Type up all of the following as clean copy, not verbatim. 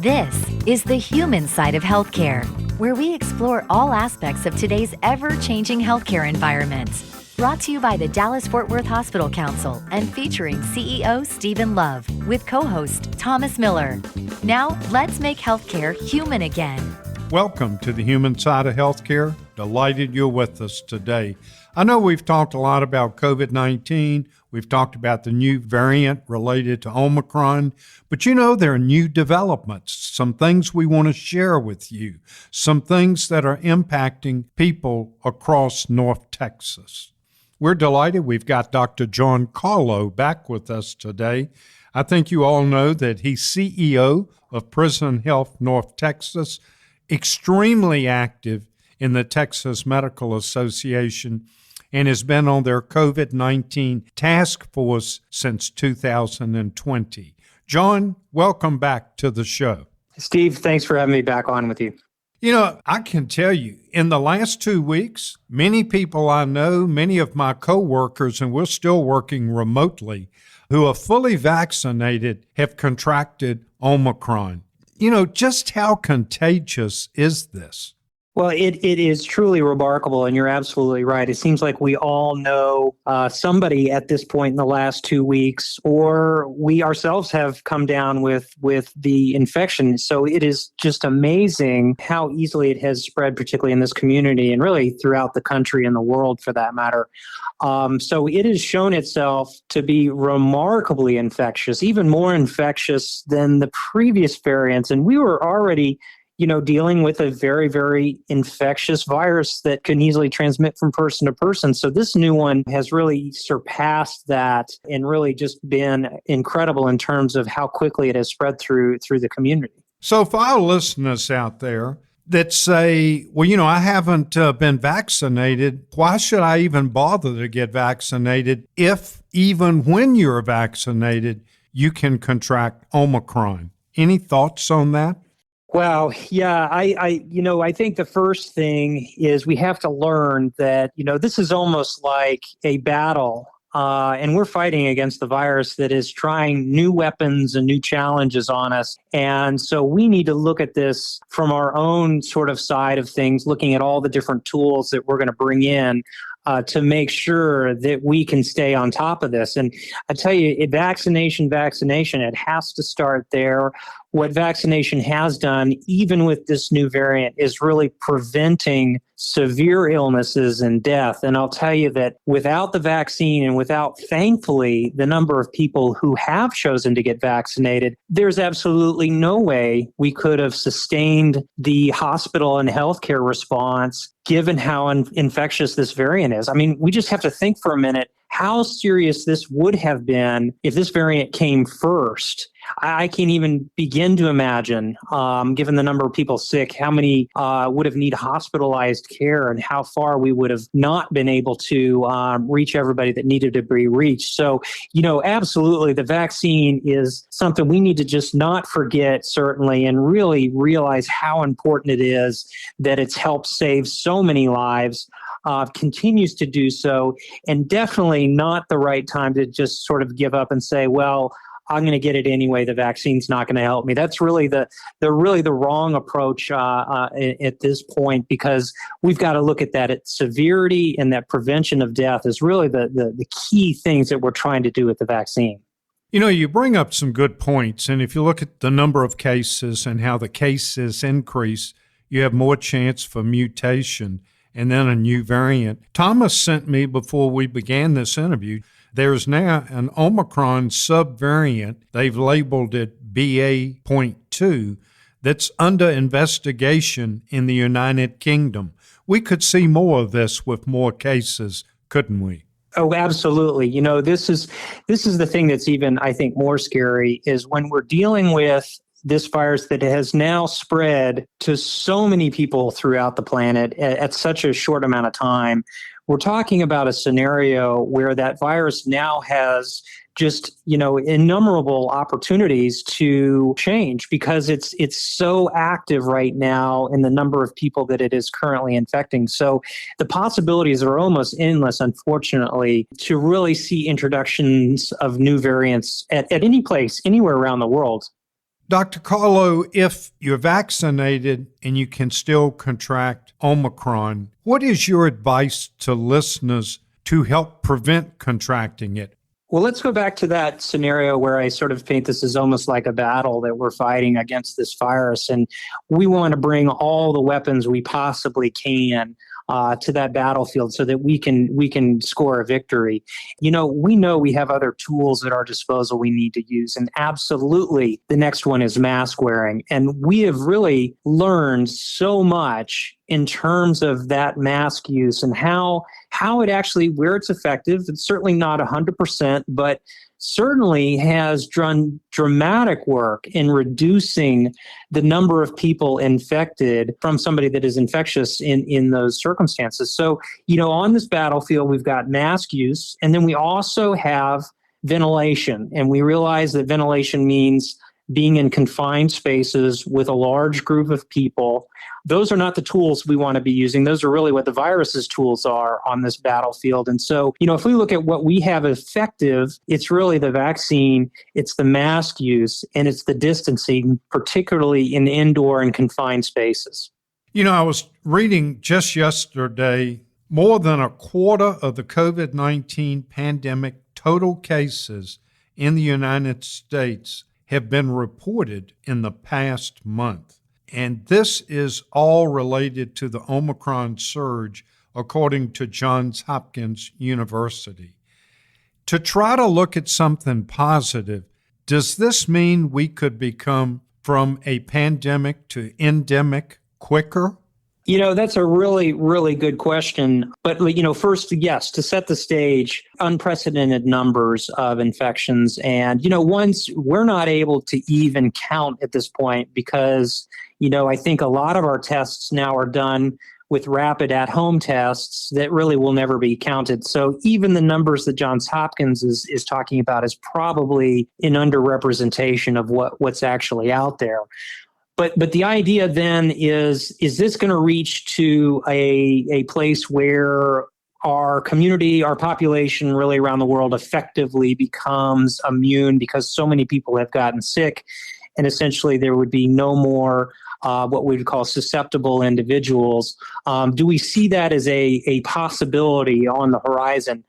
This is the human side of healthcare, where we explore all aspects of today's ever-changing healthcare environment. Brought to you by the Dallas-Fort Worth Hospital Council and featuring CEO Stephen Love with co-host Thomas Miller. Now, let's make healthcare human again. Welcome to the human side of healthcare. Delighted you're with us today. I know we've talked a lot about COVID-19. We've talked about the new variant related to Omicron, but there are new developments, some things we want to share with you, some things that are impacting people across North Texas. We're delighted we've got Dr. John Carlo back with us today. I think you all know that he's CEO of Prism Health North Texas, extremely active in the Texas Medical Association, and has been on their COVID-19 task force since 2020. John, welcome back to the show. Steve, thanks for having me back on with you. I can tell you, in the last 2 weeks, many people I know, many of my coworkers, and we're still working remotely, who are fully vaccinated have contracted Omicron. Just how contagious is this? Well, it is truly remarkable, and you're absolutely right. It seems like we all know somebody at this point in the last 2 weeks, or we ourselves have come down with the infection. So it is just amazing how easily it has spread, particularly in this community and really throughout the country and the world for that matter. So it has shown itself to be remarkably infectious, even more infectious than the previous variants. And we were already dealing with a very, very infectious virus that can easily transmit from person to person. So this new one has really surpassed that and really just been incredible in terms of how quickly it has spread through the community. So for our listeners out there that say, well, I haven't been vaccinated, why should I even bother to get vaccinated if even when you're vaccinated, you can contract Omicron? Any thoughts on that? Well, yeah, I think the first thing is we have to learn that, this is almost like a battle, and we're fighting against the virus that is trying new weapons and new challenges on us. And so we need to look at this from our own sort of side of things, looking at all the different tools that we're going to bring in to make sure that we can stay on top of this. And I tell you, vaccination, it has to start there. What vaccination has done, even with this new variant, is really preventing severe illnesses and death. And I'll tell you that without the vaccine and without, thankfully, the number of people who have chosen to get vaccinated, there's absolutely no way we could have sustained the hospital and healthcare response given how infectious this variant is. I mean, we just have to think for a minute how serious this would have been if this variant came first. I can't even begin to imagine, given the number of people sick, how many would have need hospitalized care and how far we would have not been able to reach everybody that needed to be reached. So, absolutely, the vaccine is something we need to just not forget, certainly, and really realize how important it is that it's helped save so many lives. Continues to do so, and definitely not the right time to just sort of give up and say, well, I'm going to get it anyway. The vaccine's not going to help me. That's really the wrong approach at this point, because we've got to look at that at severity, and that prevention of death is really the key things that we're trying to do with the vaccine. You bring up some good points, and if you look at the number of cases and how the cases increase, you have more chance for mutation and then a new variant. Thomas sent me, before we began this interview, there's now an Omicron subvariant, they've labeled it BA.2, that's under investigation in the United Kingdom. We could see more of this with more cases, couldn't we? Oh, absolutely. This is the thing that's even, I think, more scary, is when we're dealing with this virus that has now spread to so many people throughout the planet at such a short amount of time. We're talking about a scenario where that virus now has just, innumerable opportunities to change, because it's so active right now in the number of people that it is currently infecting. So the possibilities are almost endless, unfortunately, to really see introductions of new variants at any place, anywhere around the world. Dr. Carlo, if you're vaccinated and you can still contract Omicron, what is your advice to listeners to help prevent contracting it? Well, let's go back to that scenario where I sort of paint this as almost like a battle that we're fighting against this virus. And we want to bring all the weapons we possibly can to that battlefield so that we can score a victory. We know we have other tools at our disposal we need to use. And absolutely, the next one is mask wearing. And we have really learned so much in terms of that mask use and how it actually, where it's effective. It's certainly not 100%, but certainly has done dramatic work in reducing the number of people infected from somebody that is infectious in those circumstances. So, on this battlefield, we've got mask use, and then we also have ventilation. And we realize that ventilation means being in confined spaces with a large group of people. Those are not the tools we want to be using. Those are really what the virus's tools are on this battlefield. And so, if we look at what we have effective, it's really the vaccine, it's the mask use, and it's the distancing, particularly in indoor and confined spaces. I was reading just yesterday, more than a quarter of the COVID-19 pandemic total cases in the United States have been reported in the past month. And this is all related to the Omicron surge, according to Johns Hopkins University. To try to look at something positive, does this mean we could become from a pandemic to endemic quicker? That's a really, really good question. But, first, yes, to set the stage, unprecedented numbers of infections. And, once we're not able to even count at this point because, I think a lot of our tests now are done with rapid at-home tests that really will never be counted. So even the numbers that Johns Hopkins is talking about is probably an underrepresentation of what's actually out there. But the idea then is this going to reach to a place where our community, our population really around the world effectively becomes immune because so many people have gotten sick, and essentially there would be no more what we would call susceptible individuals? Do we see that as a possibility on the horizon?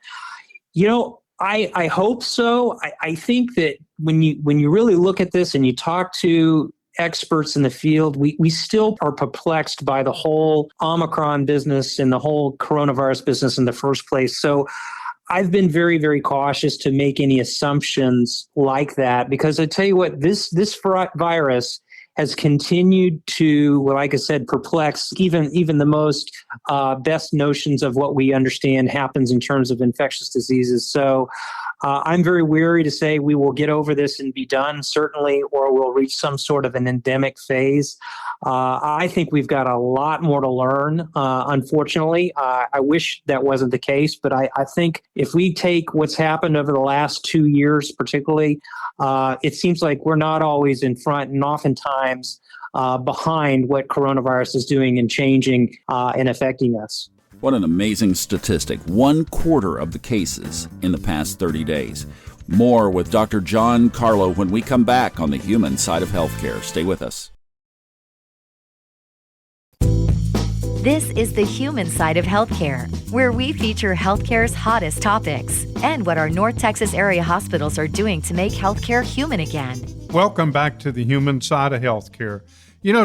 I hope so. I think that when you really look at this and you talk to experts in the field, we still are perplexed by the whole Omicron business and the whole coronavirus business in the first place. So I've been very, very cautious to make any assumptions like that, because I tell you what, this virus has continued to, like I said, perplex even the most best notions of what we understand happens in terms of infectious diseases. So I'm very weary to say we will get over this and be done, certainly, or we'll reach some sort of an endemic phase. I think we've got a lot more to learn, unfortunately. I wish that wasn't the case, but I think if we take what's happened over the last 2 years, particularly, it seems like we're not always in front and oftentimes behind what coronavirus is doing and changing and affecting us. What an amazing statistic. 1/4 of the cases in the past 30 days. More with Dr. John Carlo when we come back on the human side of healthcare. Stay with us. This is the human side of healthcare, where we feature healthcare's hottest topics and what our North Texas area hospitals are doing to make healthcare human again. Welcome back to the human side of healthcare.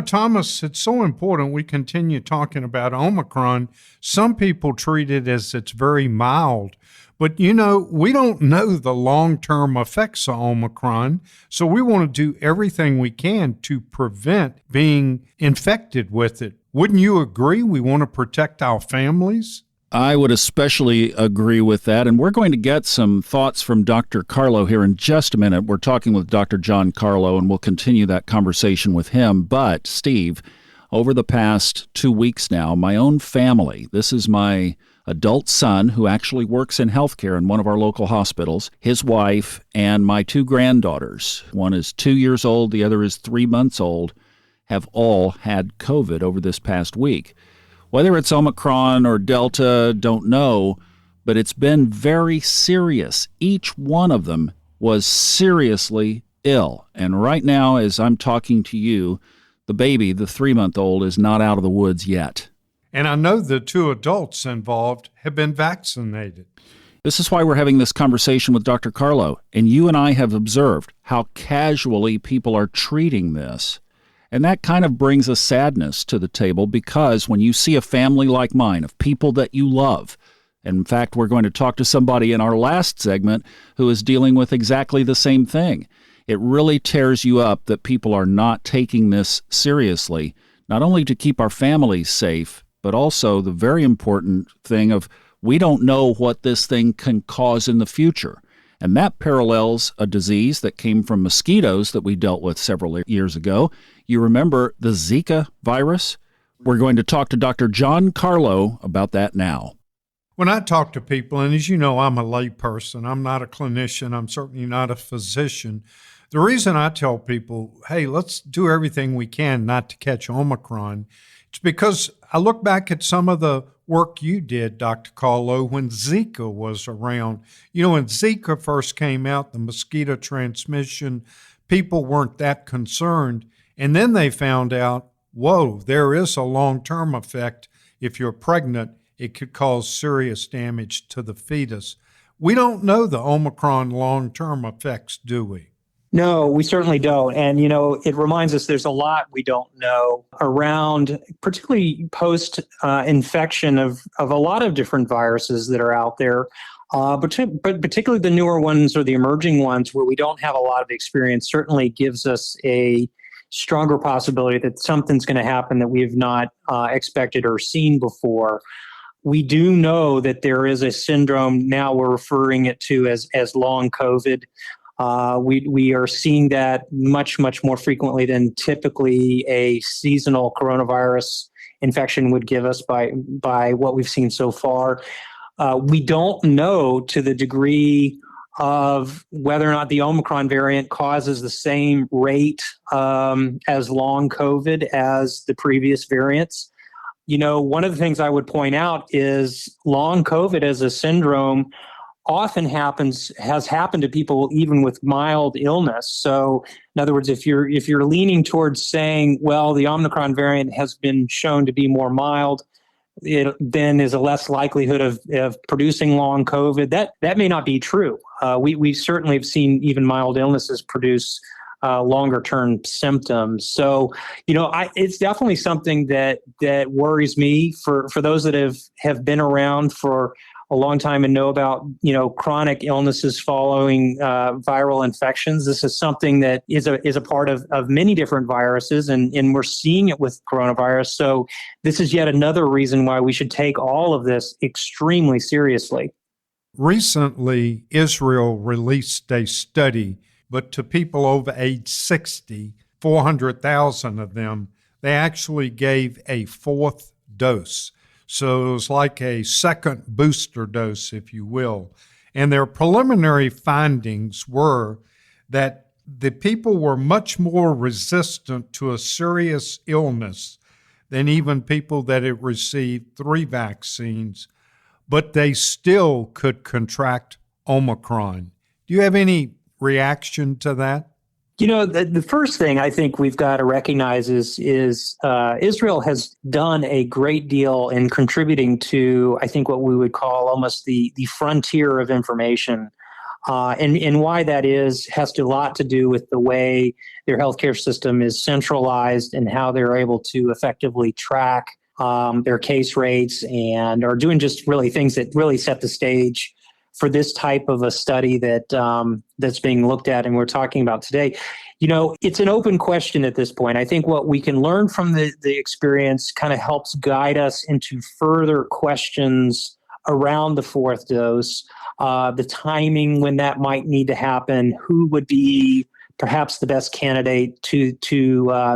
Thomas, it's so important we continue talking about Omicron. Some people treat it as it's very mild, but we don't know the long-term effects of Omicron, so we want to do everything we can to prevent being infected with it. Wouldn't you agree? We want to protect our families. I would especially agree with that, and we're going to get some thoughts from Dr. Carlo here in just a minute. We're talking with Dr. John Carlo, and we'll continue that conversation with him. But, Steve, over the past 2 weeks now, my own family, this is my adult son who actually works in healthcare in one of our local hospitals, his wife, and my 2 granddaughters. One is 2 years old, the other is 3 months old, have all had COVID over this past week. Whether it's Omicron or Delta, don't know, but it's been very serious. Each one of them was seriously ill. And right now, as I'm talking to you, the baby, the 3-month-old, is not out of the woods yet. And I know the 2 adults involved have been vaccinated. This is why we're having this conversation with Dr. Carlo. And you and I have observed how casually people are treating this. And that kind of brings a sadness to the table, because when you see a family like mine of people that you love, and in fact, we're going to talk to somebody in our last segment who is dealing with exactly the same thing. It really tears you up that people are not taking this seriously, not only to keep our families safe, but also the very important thing of we don't know what this thing can cause in the future. And that parallels a disease that came from mosquitoes that we dealt with several years ago. You remember the Zika virus? We're going to talk to Dr. John Carlo about that now. When I talk to people, and as you know, I'm a layperson, I'm not a clinician, I'm certainly not a physician. The reason I tell people, hey, let's do everything we can not to catch Omicron, it's because I look back at some of the work you did, Dr. Carlo, when Zika was around. You know, when Zika first came out, the mosquito transmission, people weren't that concerned. And then they found out, whoa, there is a long-term effect. If you're pregnant, it could cause serious damage to the fetus. We don't know the Omicron long-term effects, do we? No, we certainly don't. And, it reminds us there's a lot we don't know around, particularly post-infection of a lot of different viruses that are out there, but particularly the newer ones or the emerging ones where we don't have a lot of experience certainly gives us a stronger possibility that something's going to happen that we have not expected or seen before. We do know that there is a syndrome, now we're referring it to as long COVID. We are seeing that much, much more frequently than typically a seasonal coronavirus infection would give us by what we've seen so far. We don't know to the degree of whether or not the Omicron variant causes the same rate as long COVID as the previous variants. One of the things I would point out is long COVID as a syndrome often has happened to people even with mild illness. So in other words, if you're leaning towards saying, well, the Omicron variant has been shown to be more mild, it then is a less likelihood of producing long COVID. That may not be true. We certainly have seen even mild illnesses produce longer term symptoms. So, it's definitely something that worries me for those that have been around for a long time and know about, chronic illnesses following viral infections. This is something that is a part of many different viruses, and we're seeing it with coronavirus. So this is yet another reason why we should take all of this extremely seriously. Recently, Israel released a study, but to people over age 60, 400,000 of them, they actually gave a 4th dose. So it was like a second booster dose, if you will. And their preliminary findings were that the people were much more resistant to a serious illness than even people that had received 3 vaccines, but they still could contract Omicron. Do you have any reaction to that? The first thing I think we've got to recognize is Israel has done a great deal in contributing to, I think, what we would call almost the frontier of information. And why that has a lot to do with the way their healthcare system is centralized and how they're able to effectively track their case rates and are doing just really things that really set the stage for this type of a study that's being looked at and we're talking about today. It's an open question at this point. I think what we can learn from the experience kind of helps guide us into further questions around the 4th dose, the timing when that might need to happen, who would be perhaps the best candidate to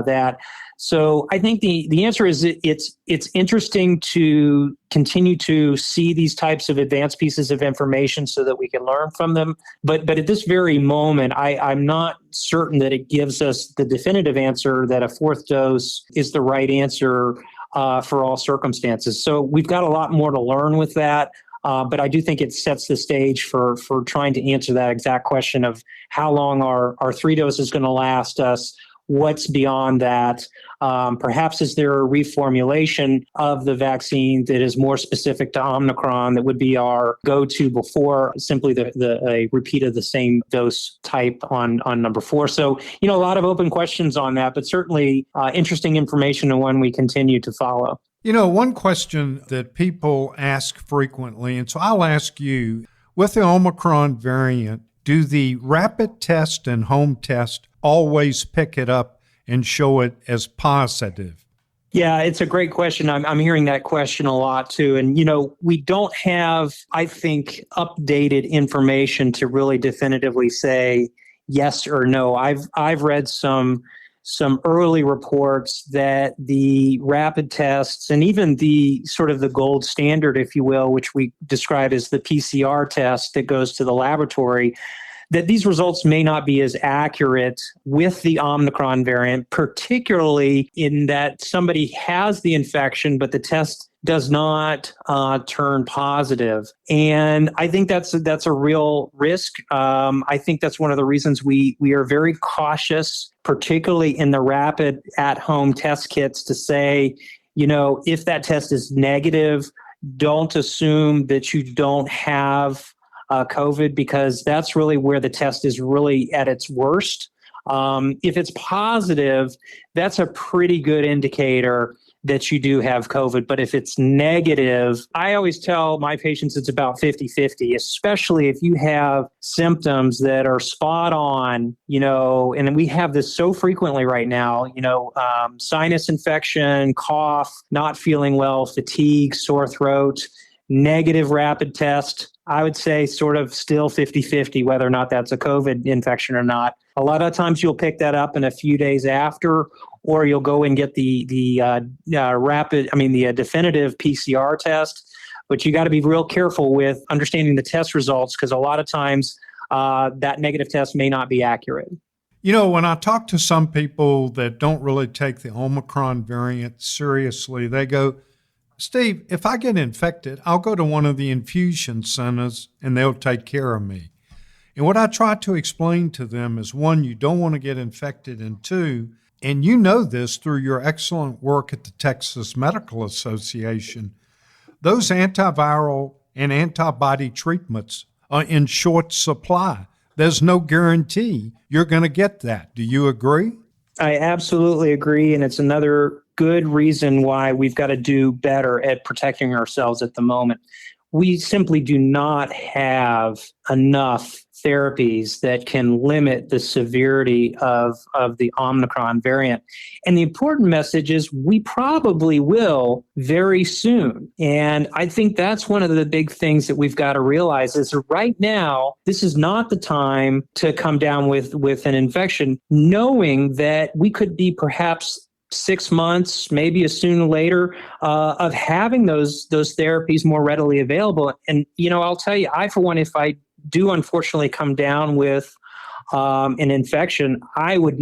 that. So I think the answer is it's interesting to continue to see these types of advanced pieces of information so that we can learn from them. But at this very moment, I'm not certain that it gives us the definitive answer that a 4th dose is the right answer for all circumstances. So we've got a lot more to learn with that. But I do think it sets the stage for trying to answer that exact question of how long are 3 doses going to last us? What's beyond that? Perhaps is there a reformulation of the vaccine that is more specific to Omicron that would be our go-to before simply a repeat of the same dose type on number 4? So, a lot of open questions on that, but certainly interesting information and one we continue to follow. One question that people ask frequently, and so I'll ask you, with the Omicron variant, do the rapid test and home test always pick it up and show it as positive? Yeah, it's a great question. I'm hearing that question a lot too. And, we don't have, I think, updated information to really definitively say yes or no. I've read some early reports that the rapid tests and even the sort of the gold standard, if you will, which we describe as the PCR test that goes to the laboratory, that these results may not be as accurate with the Omicron variant, particularly in that somebody has the infection, but the test does not turn positive. And I think that's a real risk. I think that's one of the reasons we are very cautious, particularly in the rapid at-home test kits, to say, if that test is negative, don't assume that you don't have COVID, because that's really where the test is really at its worst. If it's positive, that's a pretty good indicator that you do have COVID. But if it's negative, I always tell my patients it's about 50-50, especially if you have symptoms that are spot on, and we have this so frequently right now, sinus infection, cough, not feeling well, fatigue, sore throat, negative rapid test. I would say sort of still 50-50 whether or not that's a COVID infection or not. A lot of times you'll pick that up in a few days after, or you'll go and get the definitive PCR test. But you got to be real careful with understanding the test results, because a lot of times that negative test may not be accurate. When I talk to some people that don't really take the Omicron variant seriously, they go, Steve, if I get infected, I'll go to one of the infusion centers and they'll take care of me. And what I try to explain to them is, one, you don't want to get infected, and two, and you know this through your excellent work at the Texas Medical Association, those antiviral and antibody treatments are in short supply. There's no guarantee you're going to get that. Do you agree? I absolutely agree, and it's another good reason why we've got to do better at protecting ourselves at the moment. We simply do not have enough therapies that can limit the severity of the Omicron variant. And the important message is we probably will very soon. And I think that's one of the big things that we've got to realize is right now, this is not the time to come down with an infection, knowing that we could be perhaps 6 months, maybe as soon later, of having those therapies more readily available. And, I'll tell you, I, for one, if I do unfortunately come down with an infection, I would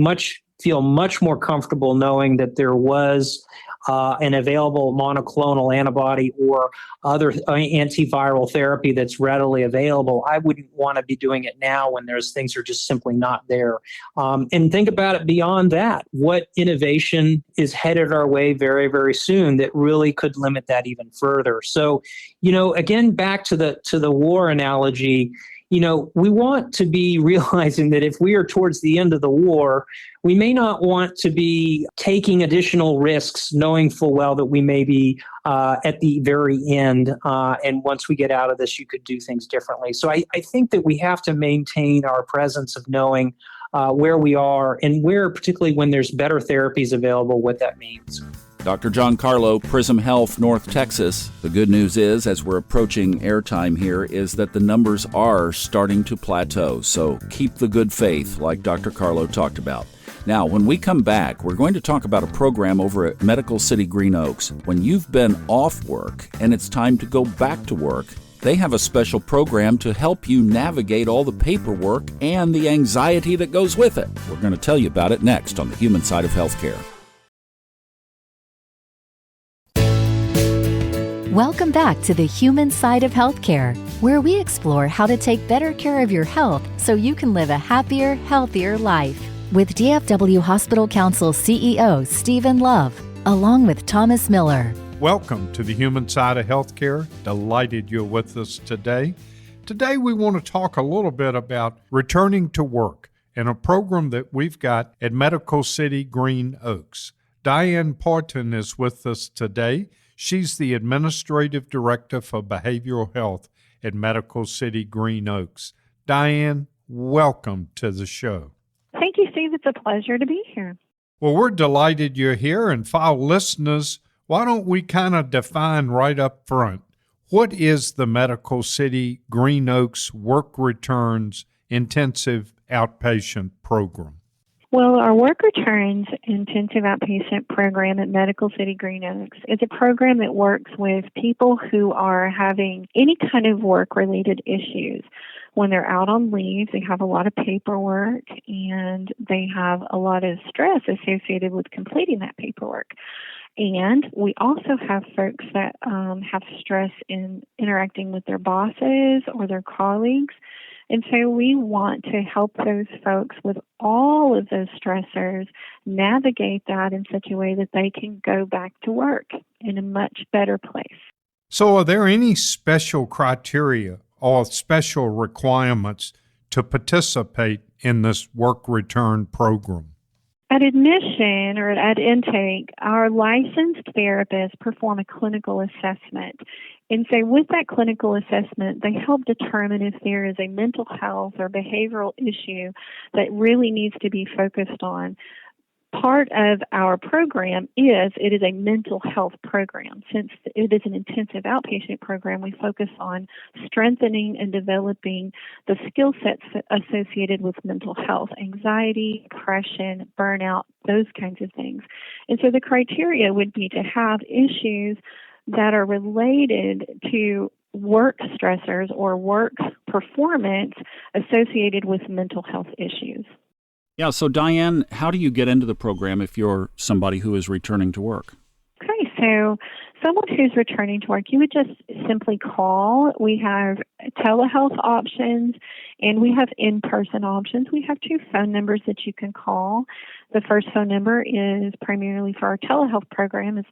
feel much more comfortable knowing that there was an available monoclonal antibody or other antiviral therapy that's readily available. I wouldn't want to be doing it now when things are just simply not there. And think about it beyond that. What innovation is headed our way very, very soon that really could limit that even further? So, again, back to the war analogy, we want to be realizing that if we are towards the end of the war, we may not want to be taking additional risks, knowing full well that we may be at the very end. And once we get out of this, you could do things differently. So I think that we have to maintain our presence of knowing where we are and where, particularly when there's better therapies available, what that means. Dr. John Carlo, Prism Health, North Texas. The good news is, as we're approaching airtime here, is that the numbers are starting to plateau. So keep the good faith, like Dr. Carlo talked about. Now, when we come back, we're going to talk about a program over at Medical City Green Oaks. When you've been off work and it's time to go back to work, they have a special program to help you navigate all the paperwork and the anxiety that goes with it. We're going to tell you about it next on the Human Side of Healthcare. Welcome back to the human side of healthcare, where we explore how to take better care of your health so you can live a happier, healthier life. With DFW Hospital Council CEO Stephen Love, along with Thomas Miller. Welcome to the human side of healthcare. Delighted you're with us today. Today we want to talk a little bit about returning to work and a program that we've got at Medical City Green Oaks. Diane Partin is with us today. She's the Administrative Director for Behavioral Health at Medical City Green Oaks. Diane, welcome to the show. Thank you, Steve. It's a pleasure to be here. Well, we're delighted you're here. And for our listeners, why don't we kind of define right up front, what is the Medical City Green Oaks Work Returns Intensive Outpatient Program? Well, our Work Returns Intensive Outpatient Program at Medical City Green Oaks is a program that works with people who are having any kind of work-related issues. When they're out on leave, they have a lot of paperwork and they have a lot of stress associated with completing that paperwork. And we also have folks that have stress in interacting with their bosses or their colleagues. And so we want to help those folks with all of those stressors navigate that in such a way that they can go back to work in a much better place. So are there any special criteria or special requirements to participate in this work return program? At admission or at intake, our licensed therapists perform a clinical assessment. And so with that clinical assessment, they help determine if there is a mental health or behavioral issue that really needs to be focused on. Part of our program is it is a mental health program. Since it is an intensive outpatient program, we focus on strengthening and developing the skill sets associated with mental health, anxiety, depression, burnout, those kinds of things. And so the criteria would be to have issues that are related to work stressors or work performance associated with mental health issues. Yeah, so Diane, how do you get into the program if you're somebody who is returning to work? Okay, so someone who's returning to work, you would just simply call. We have telehealth options and we have in-person options. We have two phone numbers that you can call. The first phone number is primarily for our telehealth program. It's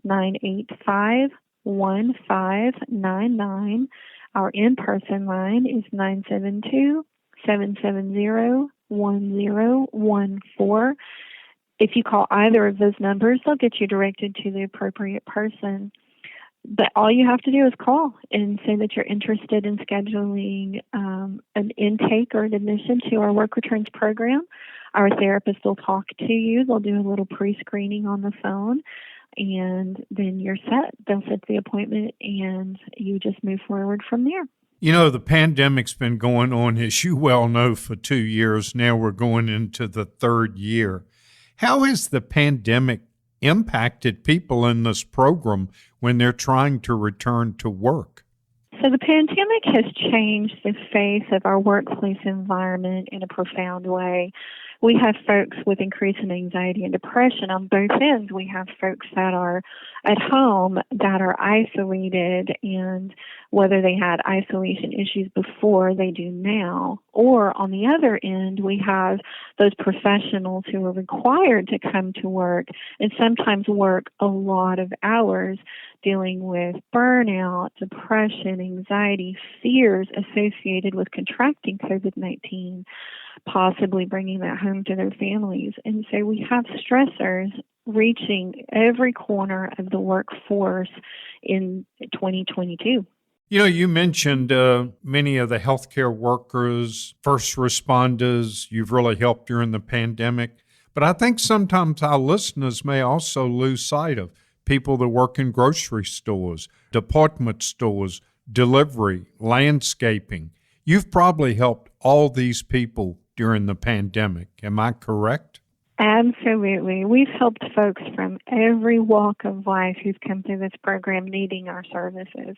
972-985-1599. Our in-person line is 972-770-1014. If you call either of those numbers, they'll get you directed to the appropriate person. But all you have to do is call and say that you're interested in scheduling an intake or an admission to our work returns program. Our therapist will talk to you. They'll do a little pre-screening on the phone, and then you're set. They'll set the appointment, and you just move forward from there. You know, the pandemic's been going on, as you well know, for 2 years. Now we're going into the third year. How has the pandemic impacted people in this program when they're trying to return to work? So the pandemic has changed the face of our workplace environment in a profound way. We have folks with increasing anxiety and depression on both ends. We have folks that are at home that are isolated, and whether they had isolation issues before, they do now. Or on the other end, we have those professionals who are required to come to work and sometimes work a lot of hours dealing with burnout, depression, anxiety, fears associated with contracting COVID-19, possibly bringing that home to their families. And so we have stressors reaching every corner of the workforce in 2022. You know, you mentioned many of the healthcare workers, first responders, you've really helped during the pandemic. But I think sometimes our listeners may also lose sight of people that work in grocery stores, department stores, delivery, landscaping. You've probably helped all these people during the pandemic. Am I correct? Absolutely. We've helped folks from every walk of life who've come through this program needing our services.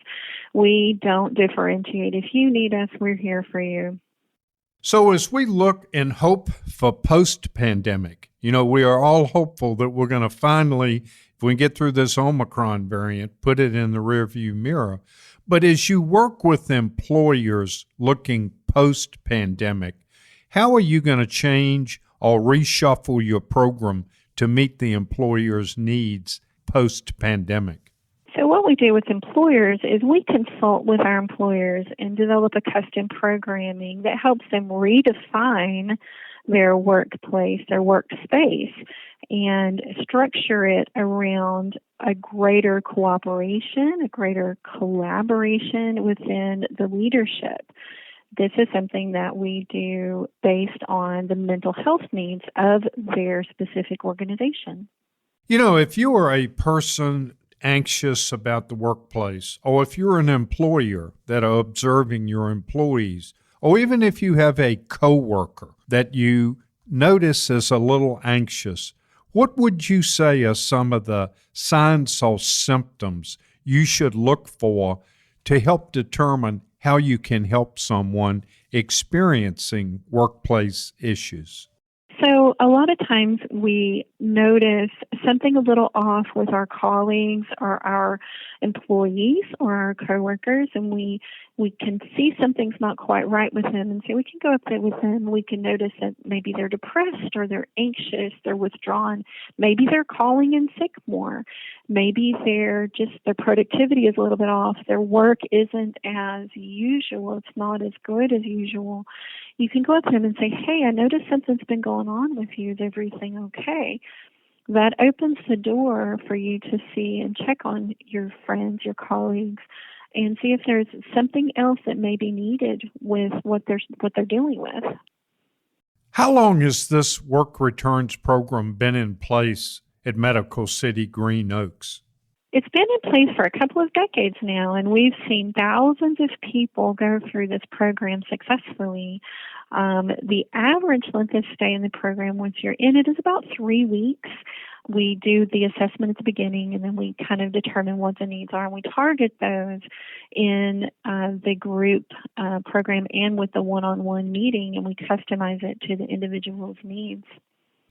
We don't differentiate. If you need us, we're here for you. So as we look and hope for post-pandemic, you know, we are all hopeful that we're going to finally If we can get through this Omicron variant, put it in the rearview mirror. But as you work with employers looking post-pandemic, how are you going to change or reshuffle your program to meet the employer's needs post-pandemic? So what we do with employers is we consult with our employers and develop a custom programming that helps them redefine their workplace, their workspace, and structure it around a greater cooperation, a greater collaboration within the leadership. This is something that we do based on the mental health needs of their specific organization. You know, if you are a person anxious about the workplace, or if you're an employer that are observing your employees, or even if you have a coworker that you notice is a little anxious, what would you say are some of the signs or symptoms you should look for to help determine how you can help someone experiencing workplace issues? So a lot of times we notice something a little off with our colleagues or our employees or our coworkers, and we can see something's not quite right with them, and so we can go up there with them. We can notice that maybe they're depressed or they're anxious, they're withdrawn. Maybe they're calling in sick more. Maybe their productivity is a little bit off. Their work isn't as usual. It's not as good as usual. You can go up to them and say, "Hey, I noticed something's been going on with you. Is everything okay?" That opens the door for you to see and check on your friends, your colleagues, and see if there's something else that may be needed with what they're dealing with. How long has this work returns program been in place at Medical City Green Oaks? It's been in place for a couple of decades now, and we've seen thousands of people go through this program successfully. The average length of stay in the program once you're in it is about 3 weeks. We do the assessment at the beginning, and then we kind of determine what the needs are, and we target those in the group program and with the one-on-one meeting, and we customize it to the individual's needs.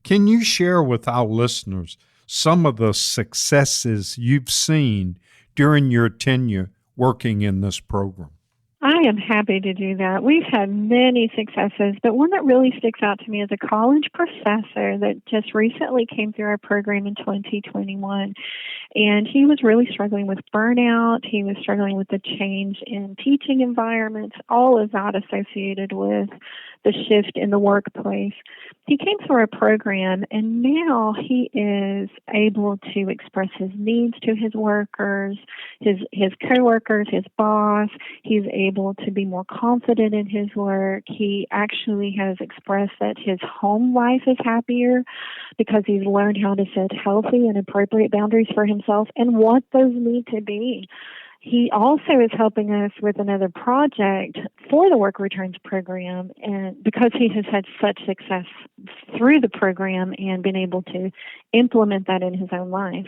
Can you share with our listeners some of the successes you've seen during your tenure working in this program? I am happy to do that. We've had many successes, but one that really sticks out to me is a college professor that just recently came through our program in 2021. And he was really struggling with burnout. He was struggling with the change in teaching environments, all of that associated with the shift in the workplace. He came through our program, and now he is able to express his needs to his workers, his coworkers, his boss. He's able to be more confident in his work. He actually has expressed that his home life is happier because he's learned how to set healthy and appropriate boundaries for himself and what those need to be. He also is helping us with another project for the Work Returns program, and because he has had such success through the program and been able to implement that in his own life.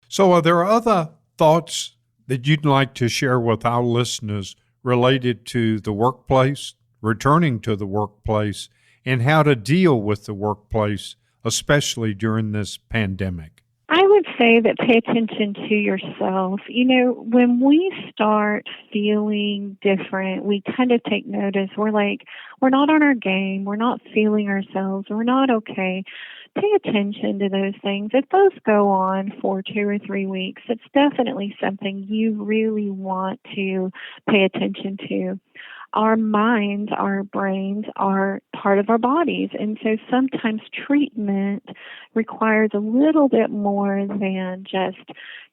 So are there other thoughts that you'd like to share with our listeners related to the workplace, returning to the workplace, and how to deal with the workplace, especially during this pandemic? I would say that pay attention to yourself. You know, when we start feeling different, we kind of take notice. We're not on our game. We're not feeling ourselves. We're not okay. Pay attention to those things. If those go on for 2 or 3 weeks, it's definitely something you really want to pay attention to. Our minds, our brains are part of our bodies, and so sometimes treatment requires a little bit more than just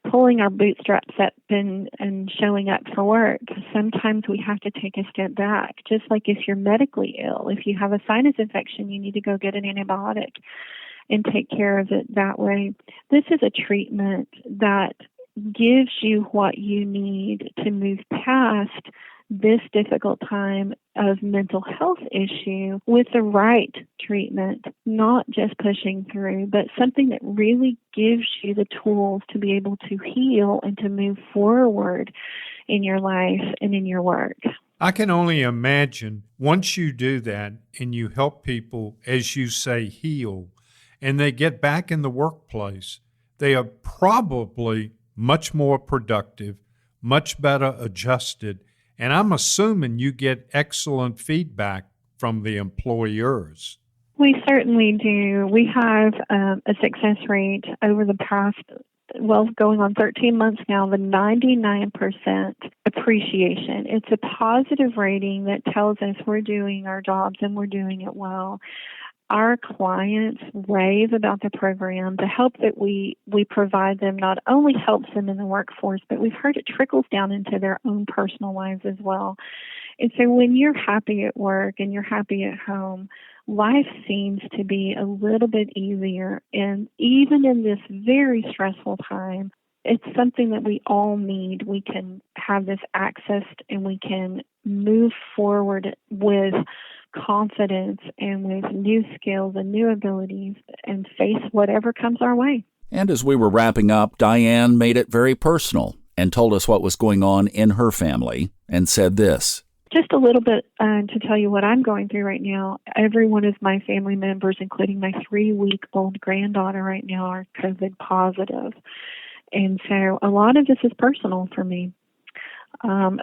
pulling our bootstraps up and showing up for work. Sometimes we have to take a step back, just like if you're medically ill. If you have a sinus infection, you need to go get an antibiotic and take care of it that way. This is a treatment that gives you what you need to move past this difficult time of mental health issue with the right treatment, not just pushing through, but something that really gives you the tools to be able to heal and to move forward in your life and in your work. I can only imagine once you do that and you help people, as you say, heal, and they get back in the workplace, they are probably much more productive, much better adjusted, and I'm assuming you get excellent feedback from the employers. We certainly do. We have a success rate over the past, going on 13 months now, the 99% appreciation. It's a positive rating that tells us we're doing our jobs and we're doing it well. Our clients rave about the program. The help that we provide them not only helps them in the workforce, but we've heard it trickles down into their own personal lives as well. And so when you're happy at work and you're happy at home, life seems to be a little bit easier. And even in this very stressful time, it's something that we all need. We can have this access and we can move forward with confidence and with new skills and new abilities and face whatever comes our way. And as we were wrapping up, Diane made it very personal and told us what was going on in her family and said this. Just a little bit to tell you what I'm going through right now. Every one of my family members, including my 3-week-old granddaughter right now, are COVID positive. And so a lot of this is personal for me.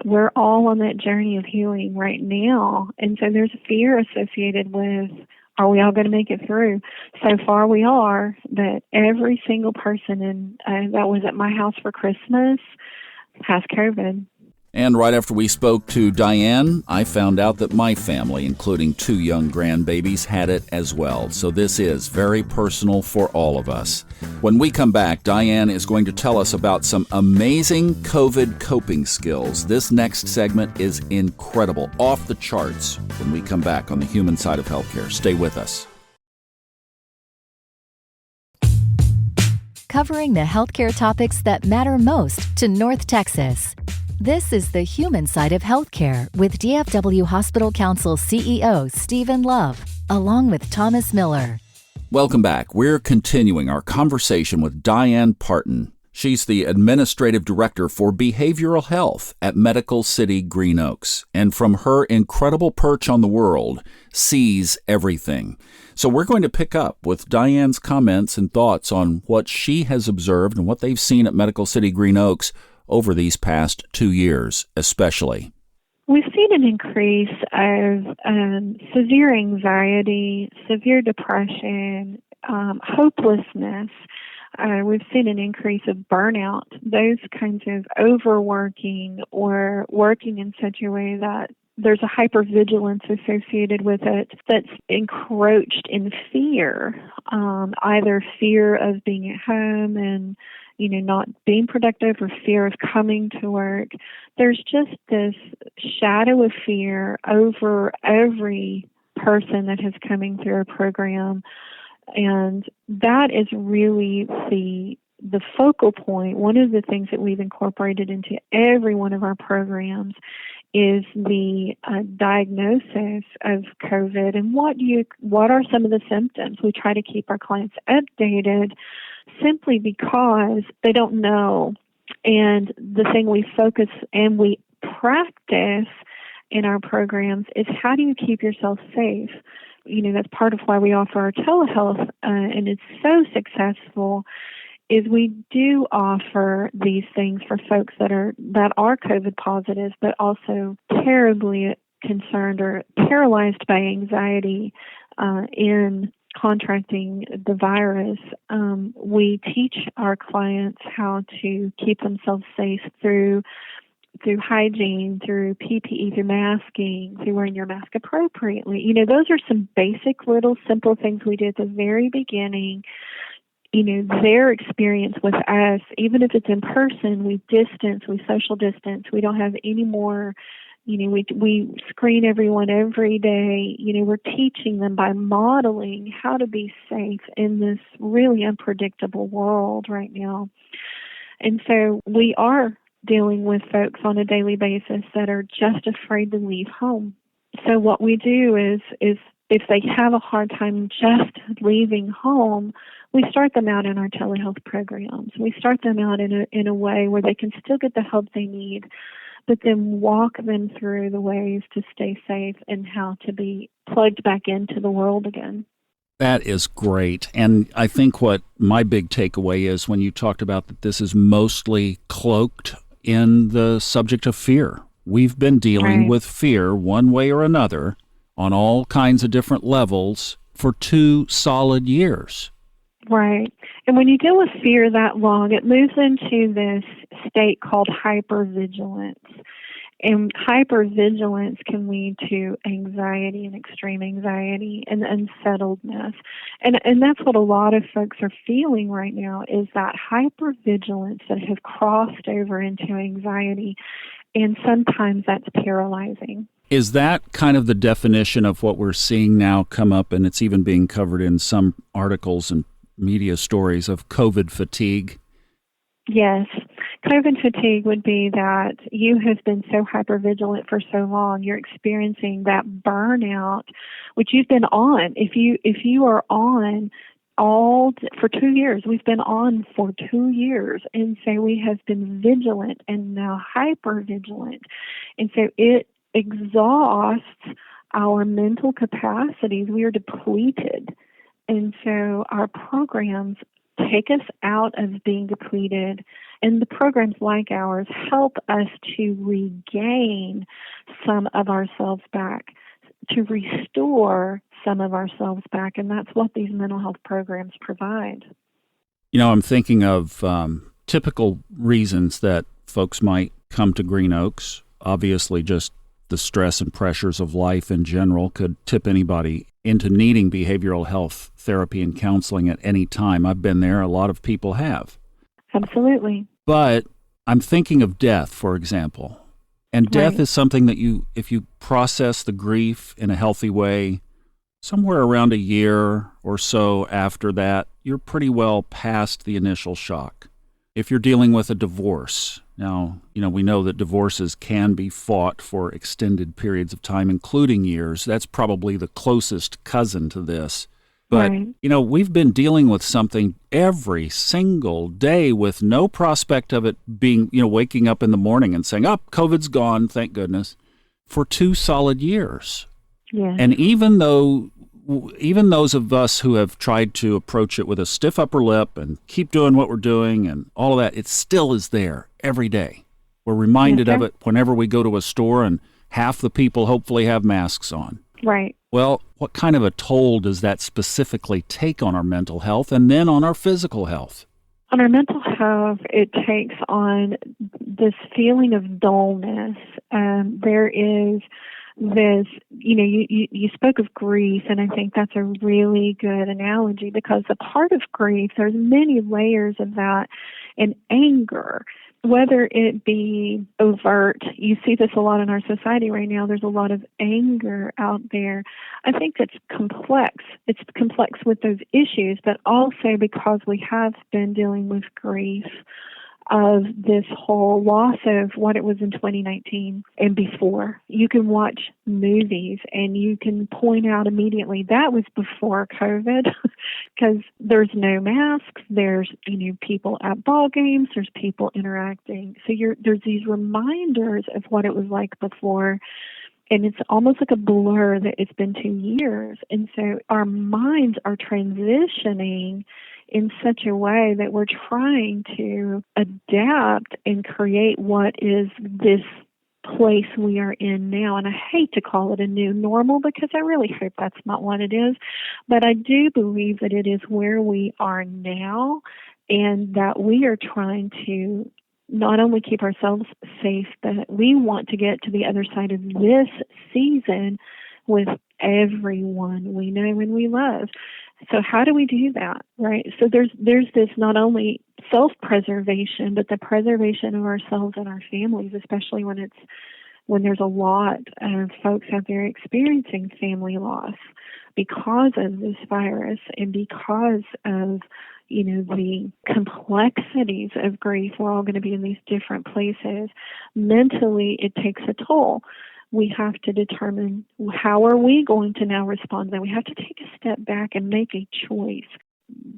We're all on that journey of healing right now. And so there's fear associated with, are we all going to make it through? So far we are, but every single person that was at my house for Christmas has COVID. And right after we spoke to Diane, I found out that my family, including 2 young grandbabies, had it as well. So this is very personal for all of us. When we come back, Diane is going to tell us about some amazing COVID coping skills. This next segment is incredible, off the charts, when we come back on the human side of healthcare. Stay with us. Covering the healthcare topics that matter most to North Texas. This is the human side of healthcare with DFW Hospital Council CEO Stephen Love, along with Thomas Miller. Welcome back. We're continuing our conversation with Diane Partin. She's the Administrative Director for Behavioral Health at Medical City Green Oaks, and from her incredible perch on the world, sees everything. So we're going to pick up with Diane's comments and thoughts on what she has observed and what they've seen at Medical City Green Oaks over these past 2 years, especially. We've seen an increase of severe anxiety, severe depression, hopelessness. We've seen an increase of burnout, those kinds of overworking or working in such a way that there's a hypervigilance associated with it that's encroached in fear, either fear of being at home and not being productive or fear of coming to work. There's just this shadow of fear over every person that is coming through our program. And that is really the focal point. One of the things that we've incorporated into every one of our programs is the diagnosis of COVID and what are some of the symptoms. We try to keep our clients updated simply because they don't know. And the thing we focus and we practice in our programs is how do you keep yourself safe? That's part of why we offer our telehealth, and it's so successful, is we do offer these things for folks that are COVID positive, but also terribly concerned or paralyzed by anxiety in contracting the virus. We teach our clients how to keep themselves safe through hygiene, through PPE, through masking, through wearing your mask appropriately. Those are some basic little simple things we did at the very beginning. Their experience with us, even if it's in person, we social distance. We don't have any more, we screen everyone every day. We're teaching them by modeling how to be safe in this really unpredictable world right now. And so we are dealing with folks on a daily basis that are just afraid to leave home. So what we do is if they have a hard time just leaving home, we start them out in our telehealth programs. We start them out in a way where they can still get the help they need, but then walk them through the ways to stay safe and how to be plugged back into the world again. That is great. And I think what my big takeaway is when you talked about that this is mostly cloaked in the subject of fear. We've been dealing Right. with fear one way or another on all kinds of different levels for 2 solid years. Right. And when you deal with fear that long, it moves into this state called hypervigilance. And hypervigilance can lead to anxiety and extreme anxiety and unsettledness. And that's what a lot of folks are feeling right now is that hypervigilance that has crossed over into anxiety. And sometimes that's paralyzing. Is that kind of the definition of what we're seeing now come up, and it's even being covered in some articles and media stories of COVID fatigue? Yes. COVID fatigue would be that you have been so hypervigilant for so long, you're experiencing that burnout, which you've been on. If you are on for 2 years, we've been on for 2 years, and so we have been vigilant and now hypervigilant, and so it exhausts our mental capacities. We are depleted, and so our programs take us out of being depleted, and the programs like ours help us to regain some of ourselves back, to restore some of ourselves back, and that's what these mental health programs provide. You know, I'm thinking of typical reasons that folks might come to Green Oaks. Obviously, just the stress and pressures of life in general could tip anybody into needing behavioral health therapy and counseling at any time. I've been there. A lot of people have. Absolutely. But I'm thinking of death, for example. And death Right. is something that if you process the grief in a healthy way, somewhere around a year or so after that, you're pretty well past the initial shock. If you're dealing with a divorce, now, we know that divorces can be fought for extended periods of time, including years. That's probably the closest cousin to this. But, Right. We've been dealing with something every single day with no prospect of it being, waking up in the morning and saying, oh, COVID's gone, thank goodness, for 2 solid years. Yes. And even those of us who have tried to approach it with a stiff upper lip and keep doing what we're doing and all of that, it still is there every day. We're reminded Yes, of sir. it whenever we go to a store, and half the people hopefully have masks on. Right. Well, what kind of a toll does that specifically take on our mental health and then on our physical health? On our mental health, it takes on this feeling of dullness. There is this, you spoke of grief, and I think that's a really good analogy because a part of grief, there's many layers of that, and anger, whether it be overt, you see this a lot in our society right now, there's a lot of anger out there. I think it's complex. It's complex with those issues, but also because we have been dealing with grief of this whole loss of what it was in 2019 and before. You can watch movies and you can point out immediately that was before COVID because there's no masks, there's people at ball games, there's people interacting. So there's these reminders of what it was like before. And it's almost like a blur that it's been 2 years. And so our minds are transitioning in such a way that we're trying to adapt and create what is this place we are in now. And I hate to call it a new normal because I really hope that's not what it is. But I do believe that it is where we are now and that we are trying to not only keep ourselves safe, but we want to get to the other side of this season with everyone we know and we love. So how do we do that, right? So there's this not only self-preservation, but the preservation of ourselves and our families, especially when there's a lot of folks out there experiencing family loss because of this virus and because of the complexities of grief. We're all going to be in these different places. Mentally, it takes a toll. We have to determine how are we going to now respond. Then we have to take a step back and make a choice.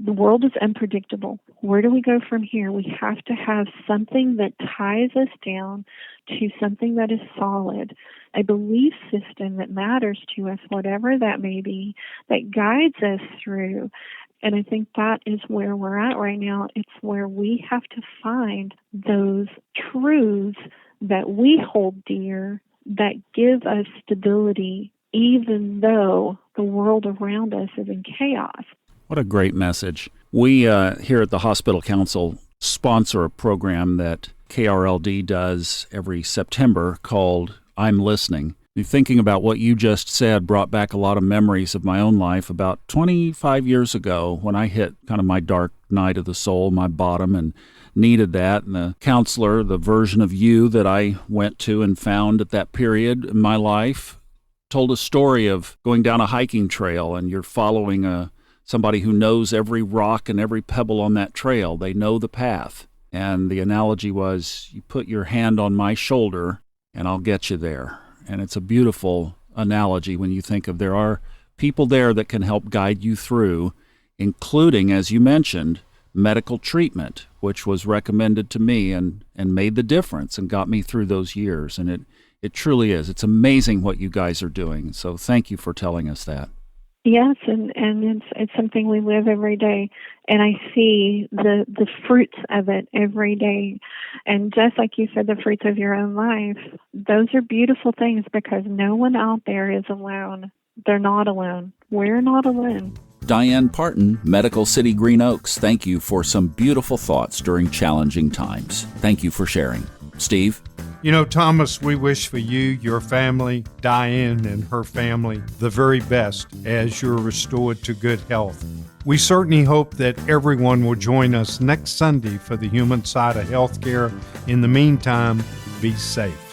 the world is unpredictable. Where do we go from here? We have to have something that ties us down to something that is solid, a belief system that matters to us, whatever that may be, that guides us through. And I think that is where we're at right now. It's where we have to find those truths that we hold dear that give us stability, even though the world around us is in chaos. What a great message. We here at the Hospital Council sponsor a program that KRLD does every September called I'm Listening. Thinking about what you just said brought back a lot of memories of my own life about 25 years ago when I hit kind of my dark night of the soul, my bottom, and needed that. And the counselor, the version of you that I went to and found at that period in my life, told a story of going down a hiking trail and you're following somebody who knows every rock and every pebble on that trail. They know the path. And the analogy was, you put your hand on my shoulder and I'll get you there. And it's a beautiful analogy when you think of there are people there that can help guide you through, including, as you mentioned, medical treatment, which was recommended to me and made the difference and got me through those years. And it truly is. It's amazing what you guys are doing. So thank you for telling us that. Yes, and it's something we live every day, and I see the fruits of it every day. And just like you said, the fruits of your own life, those are beautiful things because no one out there is alone. They're not alone. We're not alone. Diane Partin, Medical City Green Oaks, thank you for some beautiful thoughts during challenging times. Thank you for sharing. Steve? You know, Thomas, we wish for you, your family, Diane and her family, the very best as you're restored to good health. We certainly hope that everyone will join us next Sunday for the human side of healthcare. In the meantime, be safe.